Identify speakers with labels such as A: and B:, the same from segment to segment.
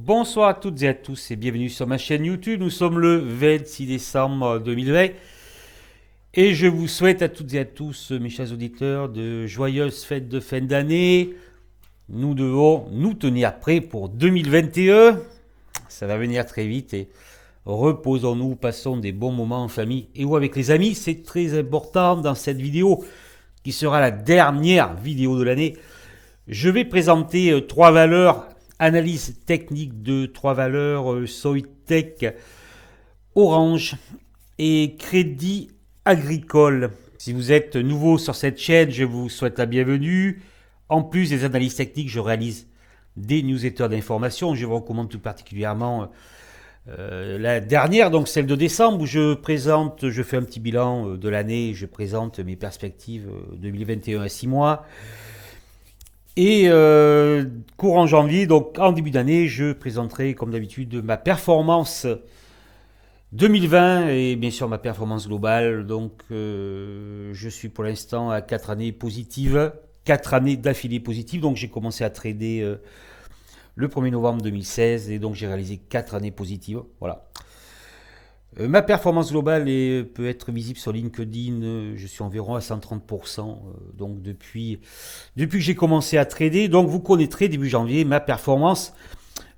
A: Bonsoir à toutes et à tous et bienvenue sur ma chaîne YouTube. Nous sommes le 26 décembre 2020 et je vous souhaite à toutes et à tous, mes chers auditeurs, de joyeuses fêtes de fin d'année. Nous devons nous tenir prêts pour 2021. Ça va venir très vite et reposons-nous, passons des bons moments en famille et ou avec les amis. C'est très important dans cette vidéo qui sera la dernière vidéo de l'année. Je vais présenter trois valeurs. Analyse technique de trois valeurs Soitec, Orange et Crédit Agricole. Si vous êtes nouveau sur cette chaîne, je vous souhaite la bienvenue. En plus des analyses techniques, je réalise des newsletters d'information. Je vous recommande tout particulièrement la dernière, donc celle de décembre, où je fais un petit bilan de l'année, je présente mes perspectives 2021 à 6 mois. Et courant janvier, donc en début d'année, je présenterai comme d'habitude ma performance 2020 et bien sûr ma performance globale. Donc je suis pour l'instant à 4 années positives, 4 années d'affilée positives. Donc j'ai commencé à trader le 1er novembre 2016 et donc j'ai réalisé 4 années positives. Voilà. Ma performance globale peut être visible sur LinkedIn, je suis environ à 130%, donc depuis que j'ai commencé à trader, donc vous connaîtrez début janvier ma performance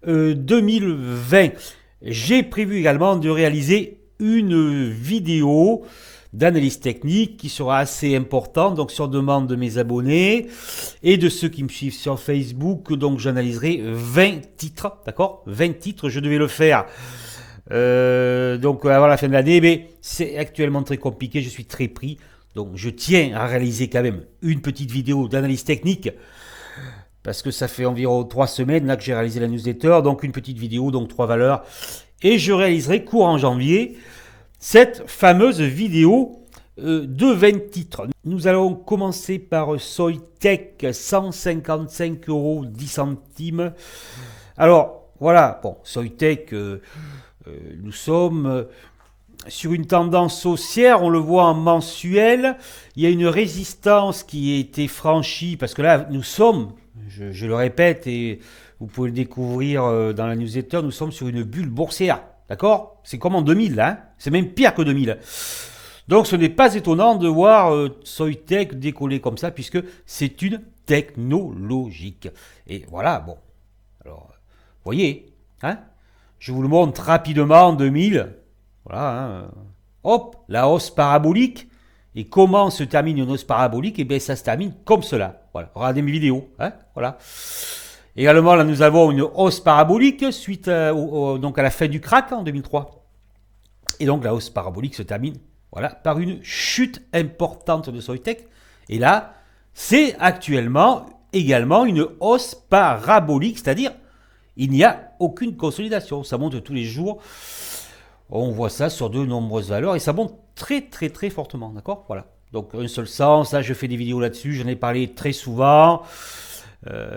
A: 2020. J'ai prévu également de réaliser une vidéo d'analyse technique qui sera assez importante, donc sur demande de mes abonnés et de ceux qui me suivent sur Facebook, donc j'analyserai 20 titres, d'accord, 20 titres, je devais le faire donc avant la fin de l'année, mais c'est actuellement très compliqué, je suis très pris, donc je tiens à réaliser quand même une petite vidéo d'analyse technique, parce que ça fait environ 3 semaines là que j'ai réalisé la newsletter, donc une petite vidéo, donc 3 valeurs, et je réaliserai courant janvier cette fameuse vidéo de 20 titres. Nous allons commencer par Soitec, 155,10 €. Alors voilà, bon, Soitec... nous sommes sur une tendance haussière, on le voit en mensuel. Il y a une résistance qui a été franchie, parce que là, nous sommes, je le répète, et vous pouvez le découvrir dans la newsletter, nous sommes sur une bulle boursière. D'accord ? C'est comme en 2000, hein ? C'est même pire que 2000. Donc ce n'est pas étonnant de voir Soitec décoller comme ça, puisque c'est une technologique. Et voilà, bon. Alors, vous voyez, hein ? Je vous le montre rapidement en 2000. Voilà. Hein. Hop, la hausse parabolique. Et comment se termine une hausse parabolique ? Eh bien, ça se termine comme cela. Voilà. Regardez mes vidéos. Hein. Voilà. Également, là, nous avons une hausse parabolique suite donc à la fin du crack en 2003. Et donc, la hausse parabolique se termine voilà, par une chute importante de Soitec. Et là, c'est actuellement également une hausse parabolique, c'est-à-dire il n'y a aucune consolidation, ça monte tous les jours, on voit ça sur de nombreuses valeurs et ça monte très très très fortement, d'accord ? Voilà, donc un seul sens, là je fais des vidéos là-dessus, j'en ai parlé très souvent,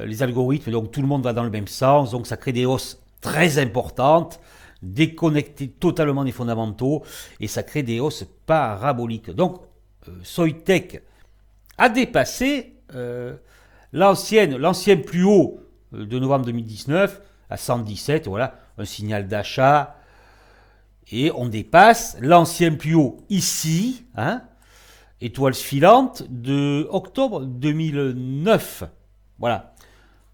A: les algorithmes, donc tout le monde va dans le même sens, donc ça crée des hausses très importantes, déconnectées totalement des fondamentaux et ça crée des hausses paraboliques. Donc Soitec a dépassé l'ancien plus haut de novembre 2019 à 117, voilà, un signal d'achat, et on dépasse l'ancien plus haut ici, hein, étoile filante de octobre 2009, voilà,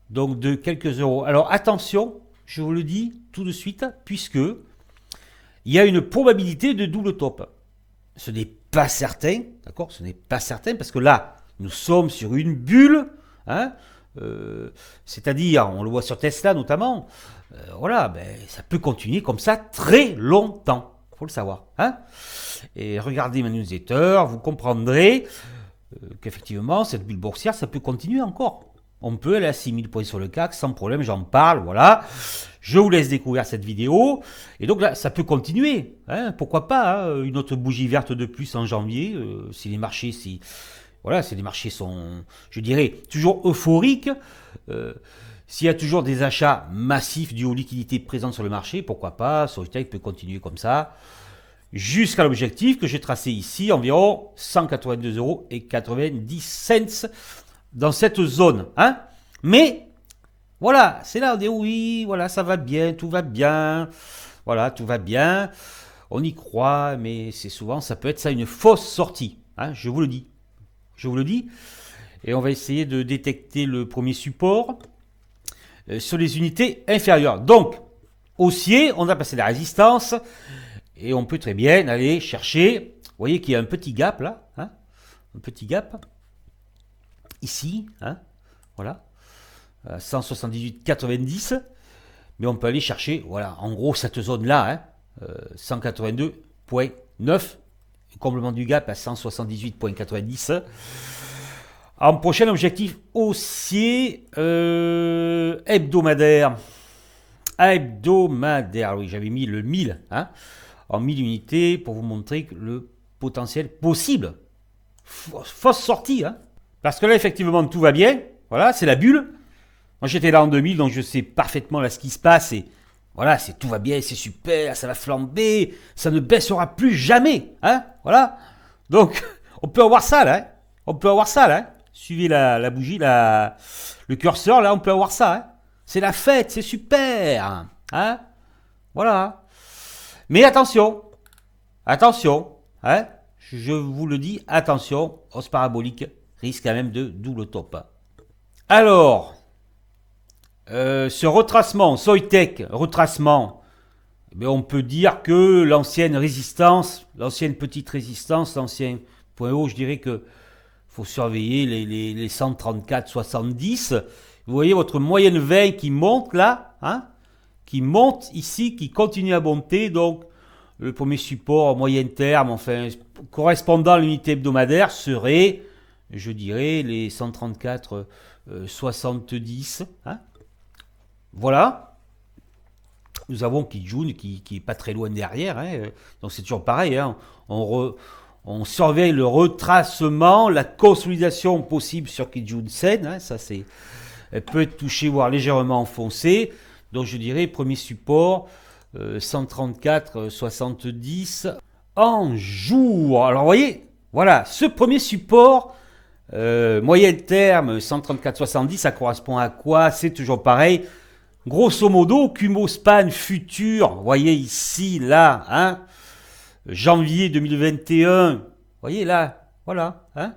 A: donc de quelques euros. Alors attention, je vous le dis tout de suite, puisque il y a une probabilité de double top. Ce n'est pas certain, d'accord, ce n'est pas certain, parce que là, nous sommes sur une bulle, hein, c'est-à-dire, on le voit sur Tesla notamment, voilà, ben, ça peut continuer comme ça très longtemps, il faut le savoir. Hein, et regardez ma newsletter, vous comprendrez qu'effectivement, cette bulle boursière, ça peut continuer encore. On peut aller à 6000 points sur le CAC sans problème, j'en parle, voilà. Je vous laisse découvrir cette vidéo. Et donc là, ça peut continuer. Hein, pourquoi pas hein, une autre bougie verte de plus en janvier, si les marchés... Voilà, si les marchés sont, je dirais, toujours euphoriques, s'il y a toujours des achats massifs dus aux liquidités présentes sur le marché, pourquoi pas, Soitec peut continuer comme ça, jusqu'à l'objectif que j'ai tracé ici, environ 182,90 € dans cette zone. Hein. Mais Voilà, c'est là, on dit oui, voilà, ça va bien, tout va bien. Voilà, tout va bien. On y croit, mais c'est souvent, ça peut être ça une fausse sortie. Hein, je vous le dis. Je vous le dis. Et on va essayer de détecter le premier support sur les unités inférieures. Donc, haussier, on a passé la résistance et on peut très bien aller chercher. Vous voyez qu'il y a un petit gap là, hein, un petit gap ici, hein, voilà, 178,90. Mais on peut aller chercher, voilà, en gros cette zone là, hein, 182,9, comblement du gap à 178,90. En prochain objectif haussier hebdomadaire. Hebdomadaire, oui, j'avais mis le 1000 hein, en 1000 unités pour vous montrer le potentiel possible. Fausse sortie, hein, parce que là, effectivement, tout va bien. Voilà, c'est la bulle. Moi, j'étais là en 2000, donc je sais parfaitement là ce qui se passe. Et voilà, tout va bien, c'est super, ça va flamber, ça ne baissera plus jamais. Hein, voilà. Donc, on peut avoir ça, là. Hein. On peut avoir ça, là. Hein. Suivez la bougie, le curseur, là, on peut avoir ça. Hein. C'est la fête, c'est super. Hein. Voilà. Mais attention, attention, hein. Je vous le dis, attention, hausse parabolique risque quand même de double top. Alors, ce retracement, Soitec, retracement, mais on peut dire que l'ancienne résistance, l'ancienne petite résistance, l'ancien point haut, je dirais que faut surveiller les 134,70. Vous voyez votre moyenne 20 qui monte là, hein, qui monte ici, qui continue à monter. Donc le premier support moyen terme, enfin correspondant à l'unité hebdomadaire serait, je dirais, les 134,70. Hein. Voilà. Nous avons Kijun qui est pas très loin derrière. Hein. Donc c'est toujours pareil. Hein. On surveille le retracement, la consolidation possible sur Kijun Sen. Hein. Ça c'est, elle peut être touchée, voire légèrement enfoncée. Donc je dirais premier support 134,70 en jour. Alors vous voyez, voilà, ce premier support moyen terme 134,70, ça correspond à quoi? C'est toujours pareil. Grosso modo, Kumo Span futur, vous voyez ici, là, hein, janvier 2021, vous voyez là, voilà, hein,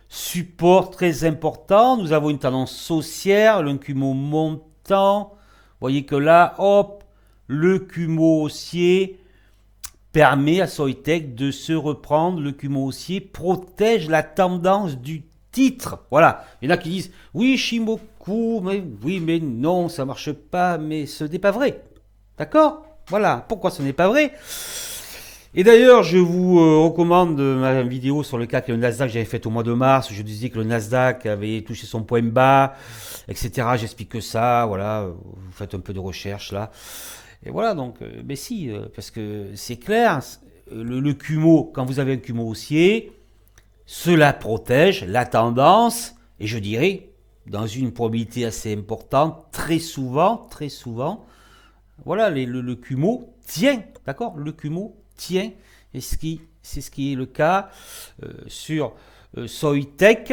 A: support très important. Nous avons une tendance haussière, le Kumo montant. Vous voyez que là, hop, le Kumo haussier permet à Soitec de se reprendre. Le Kumo haussier protège la tendance du titre. Voilà. Il y en a qui disent oui, Shimoku, mais oui, mais non, ça marche pas, mais ce n'est pas vrai. D'accord? Voilà. Pourquoi ce n'est pas vrai? Et d'ailleurs, je vous recommande ma vidéo sur le cas que le Nasdaq que j'avais fait au mois de mars. Où je disais que le Nasdaq avait touché son point bas, etc. J'explique que ça. Voilà. Vous faites un peu de recherche là. Et voilà, donc, mais si, parce que c'est clair, le Kumo, quand vous avez un Kumo haussier, cela protège la tendance, et je dirais, dans une probabilité assez importante, très souvent, voilà, le Kumo tient, d'accord? Le Kumo tient, et c'est ce qui est le cas sur Soitec.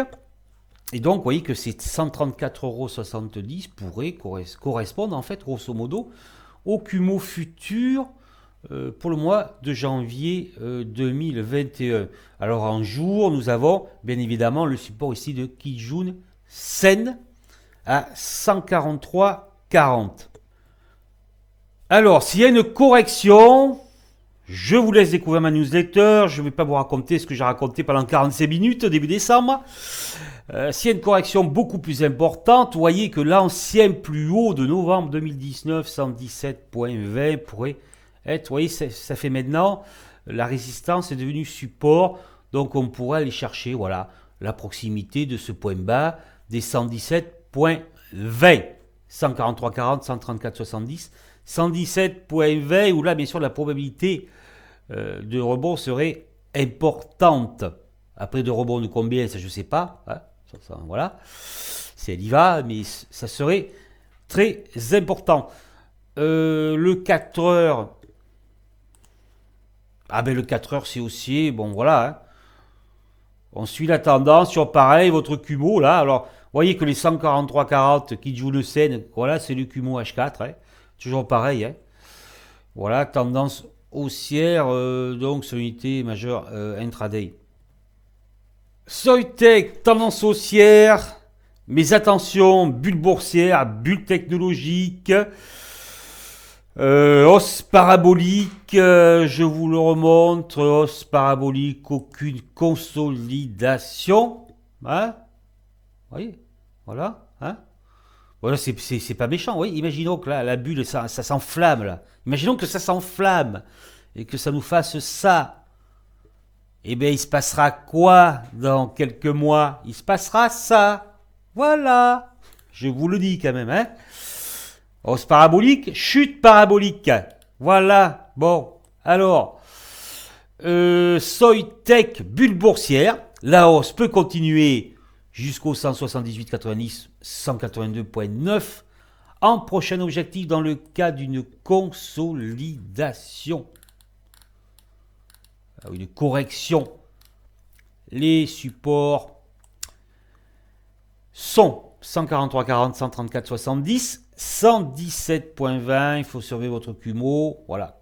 A: Et donc, vous voyez que ces 134,70 € pourraient correspondre, en fait, grosso modo, au Kumo futur pour le mois de janvier 2021. Alors en jour, nous avons bien évidemment le support ici de Kijun Sen à 143,40. Alors, s'il y a une correction, je vous laisse découvrir ma newsletter. Je ne vais pas vous raconter ce que j'ai raconté pendant 45 minutes début décembre. S'il y a une correction beaucoup plus importante, vous voyez que l'ancien plus haut de novembre 2019, 117,20 pourrait être, vous voyez, ça fait maintenant, la résistance est devenue support, donc on pourrait aller chercher, voilà, la proximité de ce point bas des 117,20. 143,40, 134,70, 117,20, où là, bien sûr, la probabilité de rebond serait importante. Après de rebond de combien, ça je ne sais pas. Hein, ça, voilà. C'est elle y va, mais ça serait très important. Le 4 heures. Ah ben le 4 heures c'est haussier. Bon voilà. Hein. On suit la tendance sur pareil, votre Kumo là. Alors voyez que les 143,40 qui jouent le scène, voilà, c'est le Kumo H4. Hein. Toujours pareil. Hein. Voilà, tendance haussière, donc sur unité majeure intraday. Soitec, tendance haussière. Mais attention, bulle boursière, bulle technologique. Hausse parabolique, je vous le remontre, hausse parabolique, aucune consolidation. Hein? Vous voyez? Voilà. Hein? Voilà, c'est pas méchant. Oui? Imaginons que là, la bulle, ça s'enflamme. Là. Imaginons que ça s'enflamme et que ça nous fasse ça. Eh bien, il se passera quoi dans quelques mois? Il se passera ça. Voilà. Je vous le dis quand même. Hein? Hausse parabolique, chute parabolique. Voilà. Bon. Alors, Soitec, bulle boursière. La hausse peut continuer jusqu'au 178,90, 182,9 en prochain objectif dans le cas d'une consolidation. Une correction. Les supports sont 143,40, 134,70, 117,20. Il faut surveiller votre Kumo. Voilà.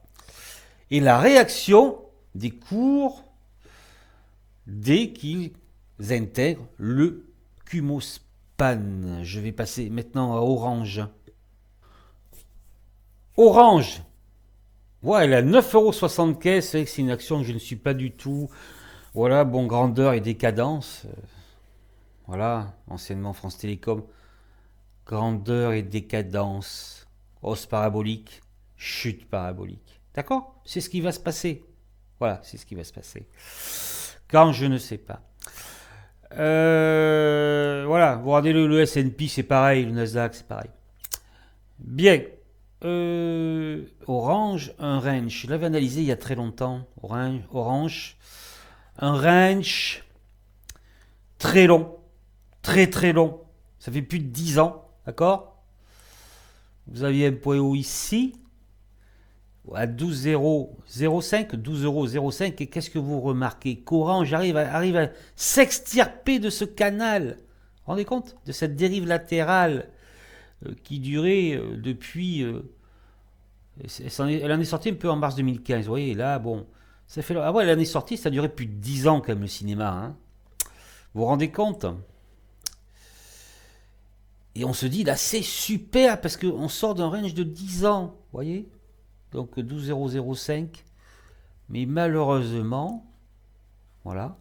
A: Et la réaction des cours dès qu'ils intègrent le Kumo Span. Je vais passer maintenant à Orange. Orange. Ouais, elle est à 9,75 €. C'est une action que je ne suis pas du tout. Voilà, bon, grandeur et décadence. Voilà, anciennement France Télécom. Grandeur et décadence. Hausse parabolique, chute parabolique. D'accord? C'est ce qui va se passer. Voilà, c'est ce qui va se passer. Quand je ne sais pas. Voilà, vous regardez le S&P, c'est pareil, le Nasdaq, c'est pareil. Bien. Orange, un range. Je l'avais analysé il y a très longtemps. Orange. Un range très long. Très très long. Ça fait plus de 10 ans. D'accord? Vous aviez un point haut ici. À 12,005. 12,005. Et qu'est-ce que vous remarquez? Qu'Orange arrive à s'extirper de ce canal. Vous vous rendez compte? De cette dérive latérale qui durait depuis... elle en est sortie un peu en mars 2015. Vous voyez, là, bon... Ça fait, ah ouais, elle en est sortie, ça a duré plus de 10 ans quand même, le cinéma. Hein. Vous vous rendez compte? Et on se dit, là, c'est super, parce qu'on sort d'un range de 10 ans. Vous voyez? Donc 12,005. Mais malheureusement, voilà.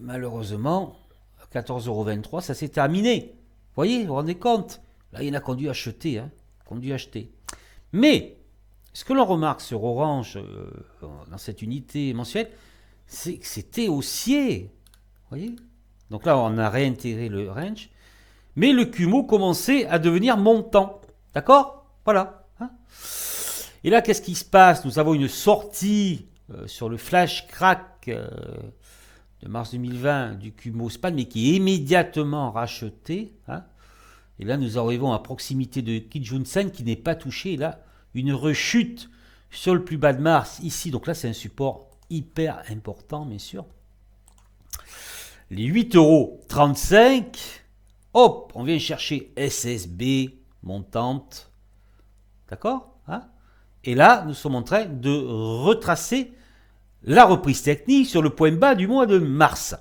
A: Malheureusement, 14,23 €, ça s'est terminé. Vous voyez, vous vous rendez compte? Là, il y en a qu'on dû acheter. Hein, qu'on dû acheter. Mais, ce que l'on remarque sur Orange, dans cette unité mensuelle, c'est que c'était haussier. Vous voyez? Donc là, on a réintégré le range. Mais le Kumo commençait à devenir montant. D'accord? Voilà. Hein? Et là, qu'est-ce qui se passe? Nous avons une sortie sur le flash crack de mars 2020 du Kumo Span, mais qui est immédiatement racheté. Hein? Et là, nous arrivons à proximité de Kijun-sen qui n'est pas touché. Et là, une rechute sur le plus bas de mars ici. Donc là, c'est un support hyper important, bien sûr. Les 8,35 €. Hop, on vient chercher SSB montante. D'accord? Hein? Et là, nous sommes en train de retracer la reprise technique sur le point bas du mois de mars.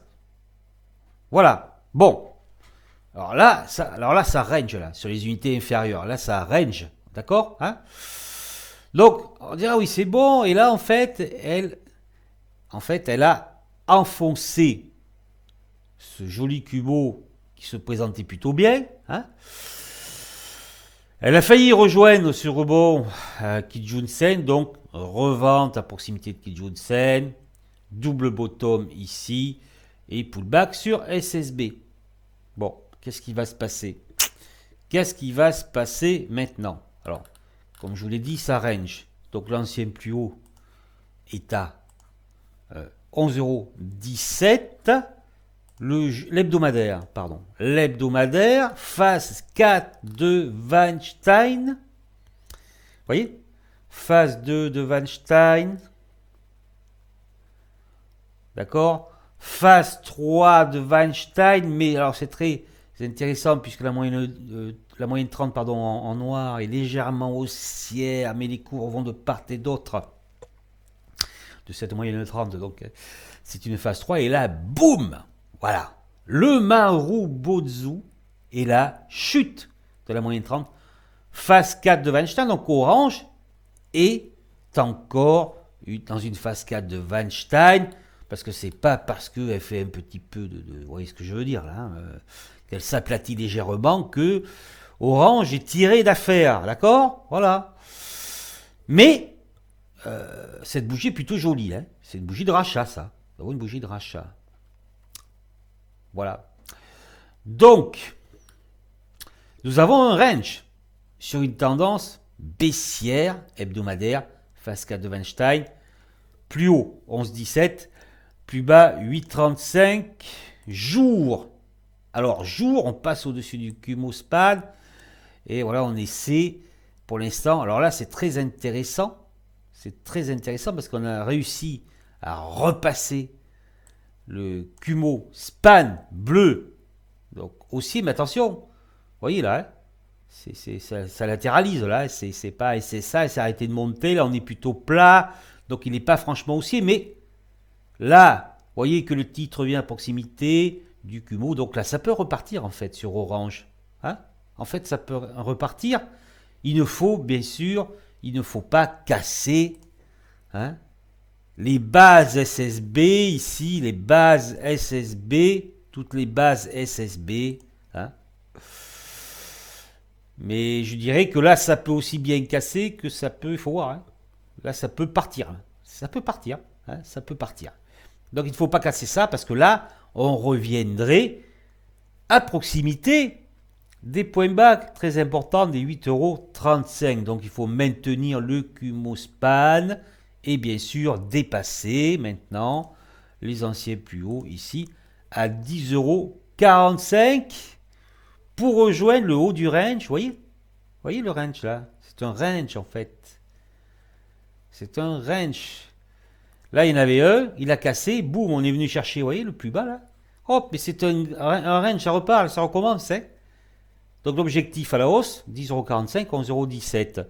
A: Voilà. Bon. Alors là, ça range là, sur les unités inférieures. Là, ça range. D'accord? Hein? Donc, on dira oui, c'est bon. Et là, en fait, elle a enfoncé ce joli Kumo qui se présentait plutôt bien. Hein? Elle a failli rejoindre ce rebond Kijun-sen, donc revente à proximité de Kijun-sen, double bottom ici et pullback sur SSB. Bon, qu'est-ce qui va se passer? Qu'est-ce qui va se passer maintenant? Alors, comme je vous l'ai dit, ça range. Donc l'ancien plus haut est à 11,17 €. L'hebdomadaire, pardon. L'hebdomadaire, phase 4 de Weinstein. Vous voyez? Phase 2 de Weinstein. D'accord? phase 3 de Weinstein, mais alors c'est très intéressant puisque la moyenne 30 pardon, en noir est légèrement haussière, mais les cours vont de part et d'autre de cette moyenne 30, donc c'est une phase 3, et là, boum, voilà, le Marubozu, et la chute de la moyenne 30, phase 4 de Weinstein, donc Orange est encore dans une phase 4 de Weinstein, parce que c'est pas parce qu'elle fait un petit peu vous voyez ce que je veux dire là, qu'elle s'aplatit légèrement que Orange est tiré d'affaire, d'accord? Voilà. Mais cette bougie est plutôt jolie, hein, c'est une bougie de rachat, ça. Une bougie de rachat. Voilà. Donc, nous avons un range sur une tendance baissière hebdomadaire, phase 4 de Weinstein, plus haut 11,17, plus bas 8,35, jour. Alors, jour, on passe au-dessus du Kumo Span, et voilà, on essaie pour l'instant. Alors là, c'est très intéressant parce qu'on a réussi à repasser le Kumo Span bleu. Donc haussier, mais attention, vous voyez là, hein, ça latéralise là, c'est pas SSA, c'est arrêté de monter, là on est plutôt plat, donc il n'est pas franchement haussier, mais là, vous voyez que le titre vient à proximité du Kumo, donc là ça peut repartir en fait sur Orange. Hein, en fait ça peut repartir, il ne faut pas casser, hein, les bases SSB, ici, les bases SSB, toutes les bases SSB. Hein. Mais je dirais que là, ça peut aussi bien casser que ça peut, il faut voir. Hein. Là, ça peut partir. Ça peut partir. Hein, ça peut partir. Donc, il ne faut pas casser ça parce que là, on reviendrait à proximité des points bas très importants des 8,35 €. Donc, il faut maintenir le Kumo Span. Et bien sûr, dépasser maintenant les anciens plus hauts ici à 10,45 € pour rejoindre le haut du range. Vous voyez le range là? C'est un range en fait. C'est un range. Là, il y en avait un, il a cassé, boum, on est venu chercher, vous voyez, le plus bas là. Hop, mais c'est un range, ça repart, ça recommence. Hein. Donc l'objectif à la hausse, 10,45 €, 11,17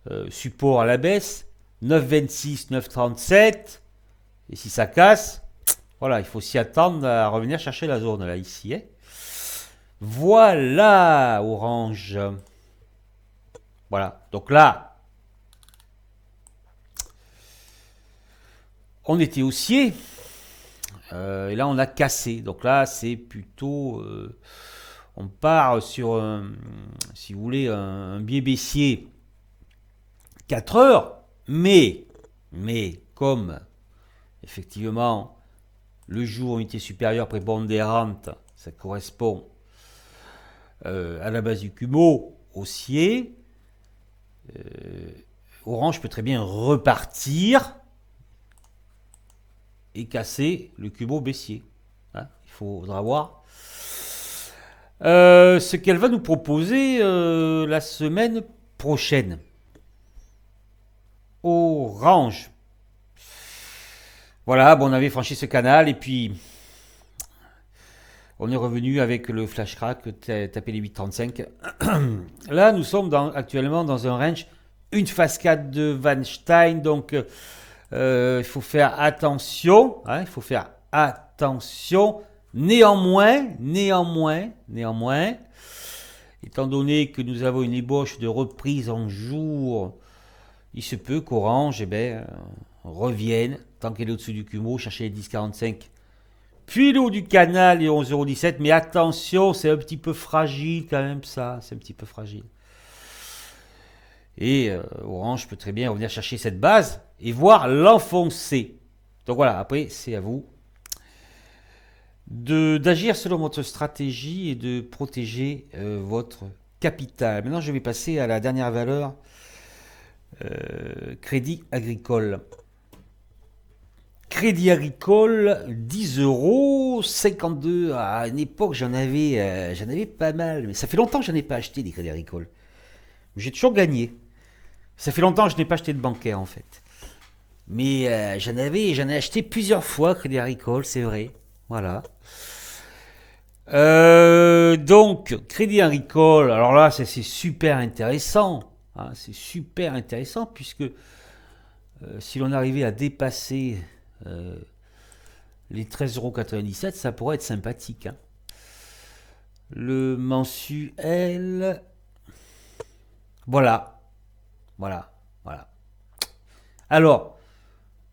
A: €. Support à la baisse. 9,26, 9,37. Et si ça casse, voilà, il faut s'y attendre à revenir chercher la zone là, ici. Hein. Voilà, Orange. Voilà, donc là, on était haussier. Et là, on a cassé. Donc là, c'est plutôt... on part sur, si vous voulez, un biais baissier 4 heures. Mais, comme effectivement le jour unité supérieure prépondérante, ça correspond à la base du Kumo haussier, Orange peut très bien repartir et casser le Kumo baissier. Hein, il faudra voir ce qu'elle va nous proposer la semaine prochaine. Orange. Voilà, bon, on avait franchi ce canal et puis on est revenu avec le flash crack, taper les 8,35. Là, nous sommes actuellement dans un range, une phase 4 de Weinstein, donc il faut faire attention. Hein, il faut faire attention. Néanmoins, étant donné que nous avons une ébauche de reprise en jour, il se peut qu'Orange revienne, tant qu'elle est au-dessus du Kumo, chercher les 10,45. Puis le haut du canal, les 11,17 €. Mais attention, c'est un petit peu fragile quand même ça. C'est un petit peu fragile. Et Orange peut très bien revenir chercher cette base et voir l'enfoncer. Donc voilà, après, c'est à vous d'agir selon votre stratégie et de protéger votre capital. Maintenant, je vais passer à la dernière valeur. Crédit Agricole. Crédit Agricole, 10,52 €. À une époque, j'en avais pas mal. Mais ça fait longtemps que je n'en ai pas acheté des Crédits Agricoles. J'ai toujours gagné. Ça fait longtemps que je n'ai pas acheté de bancaire, en fait. Mais j'en ai acheté plusieurs fois Crédit Agricole, c'est vrai. Voilà. Donc, Crédit Agricole, alors là, c'est super intéressant. Hein, c'est super intéressant puisque si l'on arrivait à dépasser les 13,97 €, ça pourrait être sympathique. Hein. Le mensuel, voilà, voilà, voilà. Alors,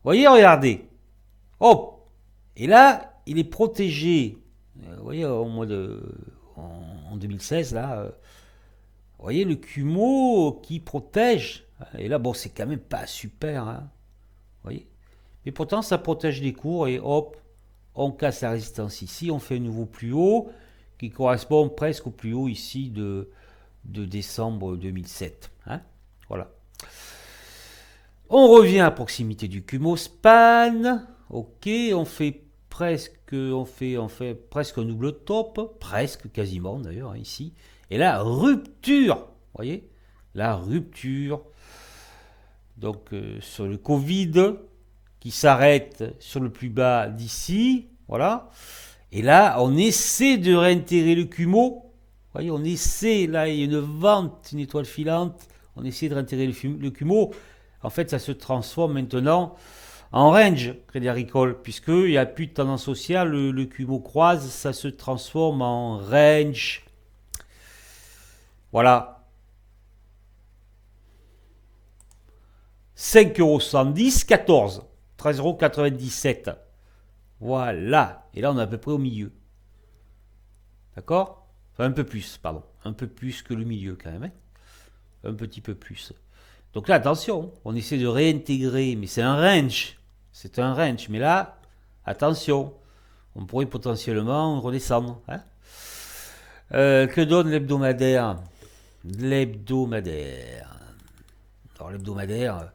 A: voyez, regardez. Hop. Et là, il est protégé. Vous voyez, en 2016, là, vous voyez le Cumo qui protège. Et là, bon, c'est quand même pas super. Hein, vous voyez. Mais pourtant, ça protège les cours et hop, on casse la résistance ici. On fait un nouveau plus haut qui correspond presque au plus haut ici de décembre 2007. Hein, voilà. On revient à proximité du Cumo span. Ok, on fait presque un double top, presque quasiment d'ailleurs hein, ici. Et la rupture, vous voyez, la rupture. Donc sur le Covid qui s'arrête sur le plus bas d'ici, voilà. Et là, on essaie de réintégrer le Cumo. Vous voyez, on essaie, là, il y a une vente, une étoile filante. On essaie de réintégrer le Cumo. En fait, ça se transforme maintenant en range, Crédit Agricole, puisqu'il n'y a plus de tendance haussière, le Cumo croise, ça se transforme en range. Voilà. 5,110 €, 14. 13,97 €. Voilà. Et là, on est à peu près au milieu. D'accord? Enfin, un peu plus, pardon. Un peu plus que le milieu, quand même. Hein, un petit peu plus. Donc là, attention, on essaie de réintégrer, mais c'est un range. C'est un range. Mais là, attention, on pourrait potentiellement redescendre. Hein. Que donne l'hebdomadaire? L'hebdomadaire. Alors l'hebdomadaire,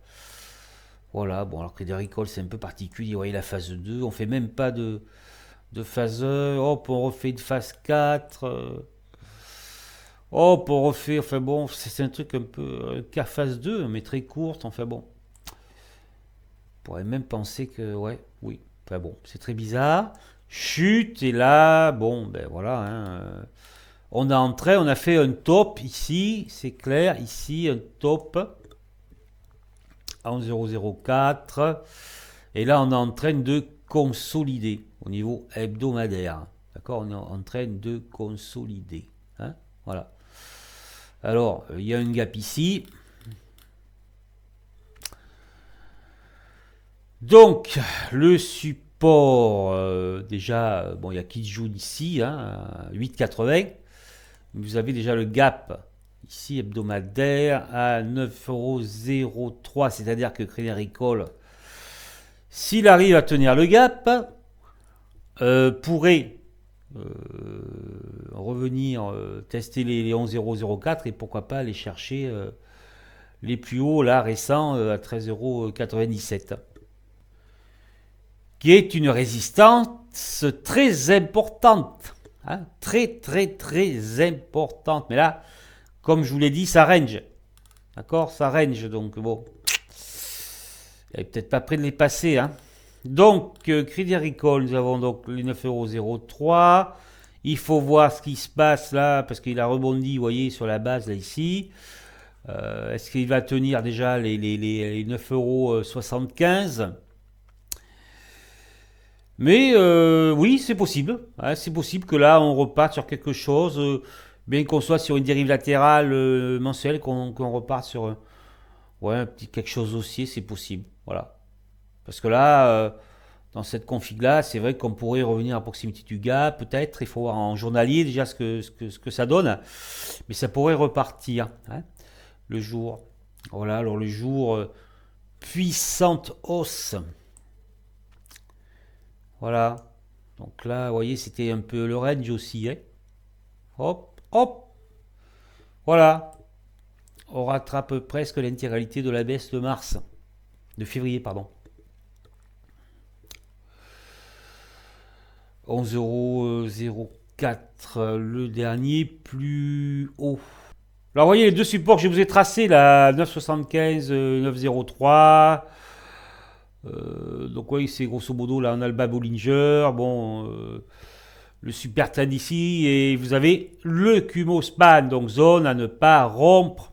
A: voilà, bon, alors Crédit Agricole, c'est un peu particulier. Vous voyez la phase 2, on fait même pas de phase 1. Hop, on refait une phase 4. Hop, on refait, enfin bon, c'est un truc un peu qu'à phase 2, mais très courte, enfin bon. On pourrait même penser que, ouais, oui, enfin bon, c'est très bizarre. Chute, et là, bon, ben voilà, hein, on a entré, on a fait un top ici, c'est clair, ici, un top à 11,004. Et là, on est en train de consolider au niveau hebdomadaire. D'accord? On est en train de consolider. Hein, voilà. Alors, il y a un gap ici. Donc, le support, déjà, bon, il y a qui joue ici, hein, 8,80. Vous avez déjà le gap ici hebdomadaire à 9,03 €. C'est-à-dire que Crédit Agricole, s'il arrive à tenir le gap, pourrait revenir tester les 11,004 et pourquoi pas aller chercher les plus hauts là récents à 13,97 €, qui est une résistance très importante, hein, très très très importante. Mais là, comme je vous l'ai dit, ça range, d'accord, ça range, donc bon, il n'est peut-être pas prêt de les passer, hein. Donc, Crédit Agricole, nous avons donc les 9,03 €. Il faut voir ce qui se passe là, parce qu'il a rebondi, vous voyez, sur la base, là, ici. Est-ce qu'il va tenir déjà les 9,75 €? Mais oui, c'est possible. Hein, c'est possible que là, on reparte sur quelque chose, bien qu'on soit sur une dérive latérale mensuelle, qu'on reparte sur ouais, un petit quelque chose haussier, c'est possible. Voilà. Parce que là, dans cette config-là, c'est vrai qu'on pourrait revenir à proximité du gap, peut-être. Il faut voir en journalier déjà ce que ça donne. Mais ça pourrait repartir. Hein, le jour. Voilà, alors le jour, puissante hausse. Voilà. Donc là, vous voyez, c'était un peu le range aussi. Hein. Hop, hop. Voilà. On rattrape presque l'intégralité de la baisse de mars. De février, pardon. 11,04 € le dernier plus haut. Alors, vous voyez les deux supports que je vous ai tracés, là, 9,75, 9,03. Donc oui, c'est grosso modo là, on a le bas Bollinger, bon, le super trend ici, et vous avez le Kumo span, donc zone à ne pas rompre.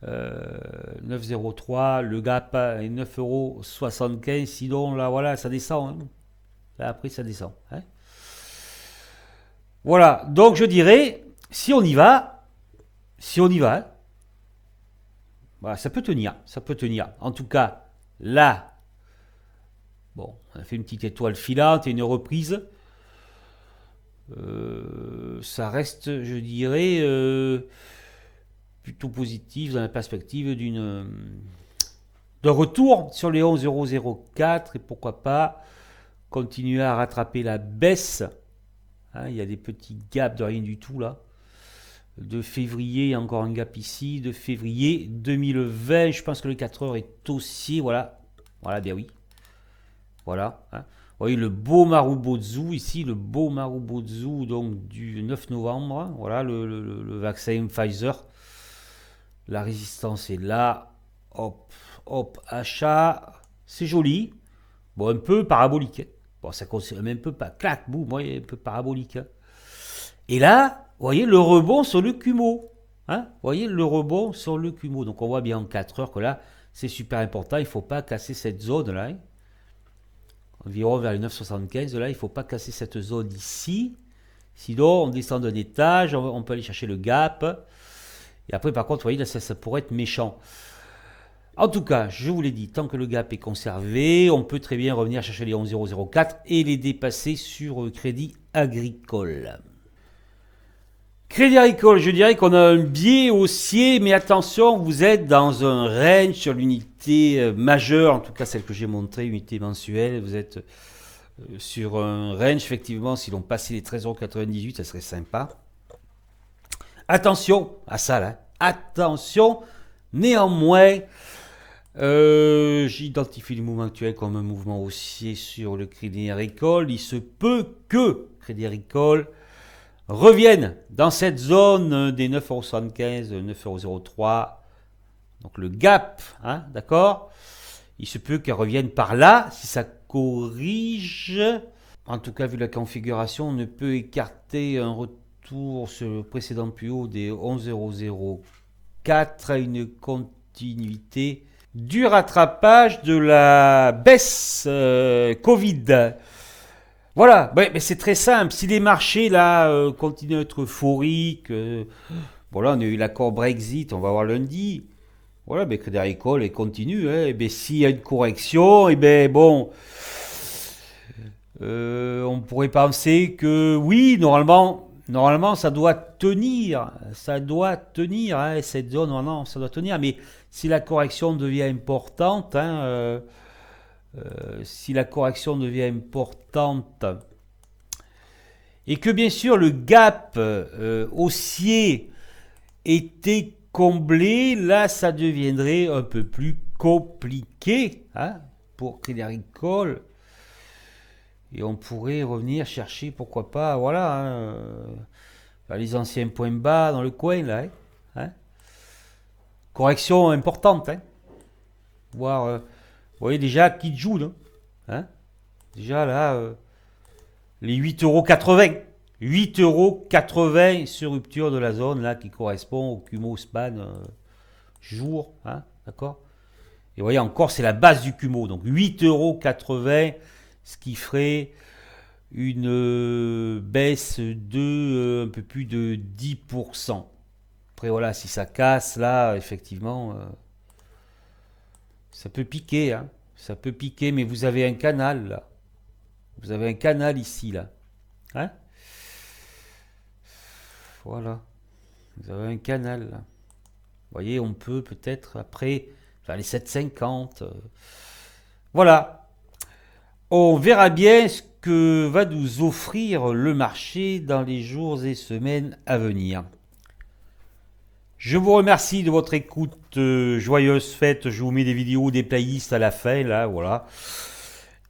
A: 9,03, le gap est 9,75 €, sinon là voilà, ça descend. Hein. Là, après ça descend. Hein. Voilà, donc je dirais, si on y va, voilà, ça peut tenir, ça peut tenir. En tout cas, là, bon, on a fait une petite étoile filante et une reprise. Ça reste, je dirais, plutôt positif dans la perspective d'un retour sur les 11,004 et pourquoi pas continuer à rattraper la baisse. Hein, il y a des petits gaps de rien du tout là. De février, encore un gap ici, de février 2020, je pense que le 4 heures est haussier, voilà, voilà, bien oui, voilà, hein. Vous voyez le beau Marubozu ici, le beau Marubozu donc du 9 novembre, hein. Voilà le vaccin Pfizer, la résistance est là, hop, hop, achat, c'est joli, bon un peu parabolique, hein. Bon ça concerne même un peu pas, clac, boum, voyez, un peu parabolique, hein. Et là, vous voyez le rebond sur le Kumo. Hein, vous voyez le rebond sur le Kumo. Donc on voit bien en 4 heures que là, c'est super important. Il ne faut pas casser cette zone-là. Hein. Environ vers les 9,75. Là, il ne faut pas casser cette zone ici. Sinon, on descend d'un étage. On peut aller chercher le gap. Et après, par contre, vous voyez, là, ça pourrait être méchant. En tout cas, je vous l'ai dit, tant que le gap est conservé, on peut très bien revenir chercher les 11,004 et les dépasser sur Crédit Agricole. Crédit Agricole, je dirais qu'on a un biais haussier, mais attention, vous êtes dans un range sur l'unité majeure, en tout cas celle que j'ai montrée, unité mensuelle, vous êtes sur un range, effectivement, si l'on passait les 13,98 €, ça serait sympa. Attention à ça, là. Attention, néanmoins, j'identifie le mouvement actuel comme un mouvement haussier sur le Crédit Agricole. Il se peut que Crédit Agricole reviennent dans cette zone des 9,75 €, 9,03 €. Donc le gap, hein, d'accord. Il se peut qu'elle revienne par là, si ça corrige. En tout cas, vu la configuration, on ne peut écarter un retour sur le précédent plus haut des 11,004 à une continuité du rattrapage de la baisse Covid. Voilà, mais c'est très simple. Si les marchés là continuent à être euphoriques, bon là on a eu l'accord Brexit, on va voir lundi. Voilà, mais Crédit Agricole continue. Hein, et s'il y a une correction, et bon, on pourrait penser que oui, normalement ça doit tenir, hein, cette zone, non, ça doit tenir. Mais si la correction devient importante, hein, si la correction devient importante et que bien sûr le gap haussier était comblé, là ça deviendrait un peu plus compliqué, hein, pour Crédit Agricole. Et on pourrait revenir chercher, pourquoi pas, voilà, hein, les anciens points bas dans le coin là. Hein. Correction importante, hein. Voire, vous voyez déjà qui joue, non, hein. Déjà là, les 8,80 €. 8,80 € sur rupture de la zone là qui correspond au Kumo span jour, hein, d'accord. Et vous voyez encore, c'est la base du Kumo, donc 8,80 €, ce qui ferait une baisse de un peu plus de 10%. Après voilà, si ça casse là, effectivement, ça peut piquer, hein. Ça peut piquer, mais vous avez un canal là. Vous avez un canal ici là. Hein. Voilà. Vous avez un canal là. Vous voyez, on peut peut-être après faire les 7,50. Voilà. On verra bien ce que va nous offrir le marché dans les jours et semaines à venir. Je vous remercie de votre écoute, joyeuse fête. Je vous mets des vidéos, des playlists à la fin, là, voilà.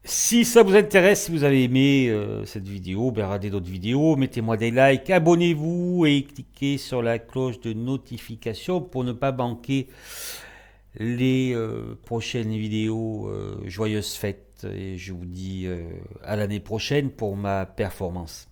A: Si ça vous intéresse, si vous avez aimé cette vidéo, regardez d'autres vidéos, mettez-moi des likes, abonnez-vous et cliquez sur la cloche de notification pour ne pas manquer les prochaines vidéos. Joyeuses fêtes et je vous dis à l'année prochaine pour ma performance.